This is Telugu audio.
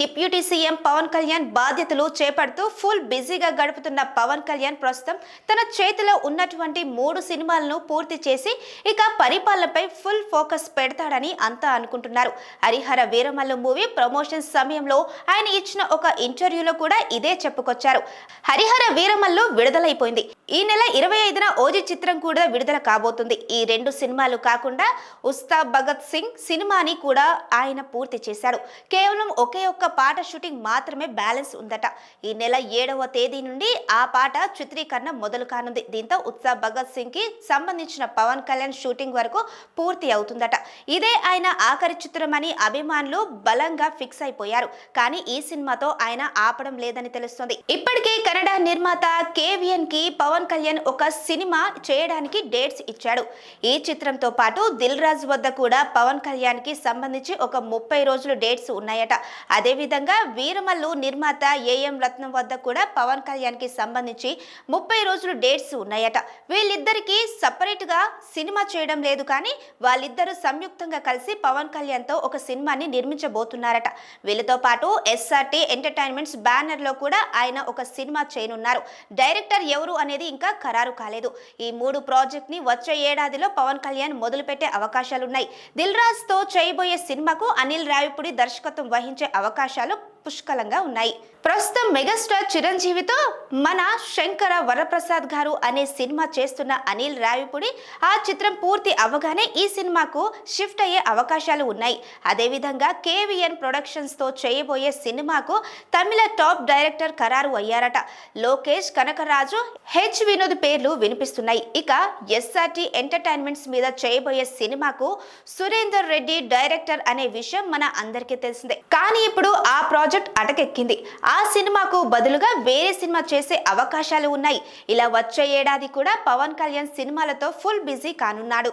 డిప్యూటీ సీఎం పవన్ కళ్యాణ్ బాధ్యతలు చేపడుతూ ఫుల్ బిజీగా గడుపుతున్న పవన్ కళ్యాణ్ ప్రస్తుతం తన చేతిలో ఉన్నటువంటి 3 సినిమాలను పూర్తి చేసి ఇక పరిపాలనపై ఫుల్ ఫోకస్ పెడతాడని అంతా అనుకుంటున్నారు. హరిహర వీరమల్లు మూవీ ప్రమోషన్ సమయంలో ఆయన ఇచ్చిన ఒక ఇంటర్వ్యూలో కూడా ఇదే చెప్పుకొచ్చారు. హరిహర వీరమల్లు విడుదలైపోయింది. ఈ నెల 25న ఓజీ చిత్రం కూడా విడుదల కాబోతుంది. ఈ 2 సినిమాలు కాకుండా ఉస్తాద్ భగత్ సింగ్ సినిమాని కూడా ఆయన పూర్తి చేశాడు. కేవలం ఒకే ఒక్క పాట షూటింగ్ మాత్రమే బ్యాలెన్స్ ఉందట. ఈ నెల 7వ తేదీ నుండి ఆ పాట చిత్రీకరణ మొదలు కానుంది. దీంతో ఉస్తాద్ భగత్ సింగ్ కి సంబంధించిన పవన్ కళ్యాణ్ షూటింగ్ వరకు పూర్తి అవుతుందట. ఇదే ఆయన ఆఖరి చిత్రం అని అభిమానులు బలంగా ఫిక్స్ అయిపోయారు. కానీ ఈ సినిమాతో ఆయన ఆపడం లేదని తెలుస్తోంది. ఇప్పటికే కన్నడ నిర్మాత కేవిఎన్ కి పవన్ కళ్యాణ్ ఒక సినిమా చేయడానికి డేట్స్ ఇచ్చాడు. ఈ చిత్రంతో పాటు దిల్ రాజు వద్ద కూడా పవన్ కళ్యాణ్ కి సంబంధించి ఒక 30 రోజులు డేట్స్ ఉన్నాయట. అదేవిధంగా వీరమల్లు నిర్మాత ఏఎం రత్నం వద్ద కూడా పవన్ కళ్యాణ్ కి సంబంధించి 30 రోజులు డేట్స్ ఉన్నాయట. వీళ్ళిద్దరికి సపరేట్ గా సినిమా చేయడం లేదు, కానీ వాళ్ళిద్దరూ సంయుక్తంగా కలిసి పవన్ కళ్యాణ్ తో ఒక సినిమాని నిర్మించబోతున్నారట. వీళ్ళతో పాటు ఎస్ఆర్టీ ఎంటర్టైన్మెంట్స్ బ్యానర్ లో కూడా ఆయన ఒక సినిమా చేయనున్నారు. డైరెక్టర్ ఎవరు అనేది ఇంకా ఖరారు కాలేదు. ఈ 3 ప్రాజెక్ట్ ని వచ్చే ఏడాదిలో పవన్ కళ్యాణ్ మొదలుపెట్టే అవకాశాలున్నాయి. దిల్ రాజ్ తో చేయబోయే సినిమాకు అనిల్ రావిపూడి దర్శకత్వం వహించే అవకాశాలు పుష్కలంగా ఉన్నాయి. ప్రస్తుతం మెగాస్టార్ చిరంజీవితో మన శంకర వరప్రసాద్ గారు అనే సినిమా చేస్తున్న అనిల్ రావిపూడి ఆ చిత్రం పూర్తి అవ్వగానే ఈ సినిమాకు షిఫ్ట్ అయ్యే అవకాశాలు ఉన్నాయి. అదేవిధంగా కేవిఎన్ ప్రొడక్షన్స్ తో చేయబోయే సినిమాకు తమిళ టాప్ డైరెక్టర్ ఖరారు అయ్యారట. లోకేష్ కనకరాజు, హెచ్ వినోద్ పేర్లు వినిపిస్తున్నాయి. ఇక ఎస్ఆర్టీ ఎంటర్టైన్మెంట్స్ మీద చేయబోయే సినిమాకు సురేందర్ రెడ్డి డైరెక్టర్ అనే విషయం మన అందరికీ తెలిసిందే. కానీ ఇప్పుడు ఆ ప్రాజెక్ట్ అటకెక్కింది. ఆ సినిమాకు బదులుగా వేరే సినిమా చేసే అవకాశాలు ఉన్నాయి. ఇలా వచ్చే ఏడాది కూడా పవన్ కళ్యాణ్ సినిమాలతో ఫుల్ బిజీ కానున్నాడు.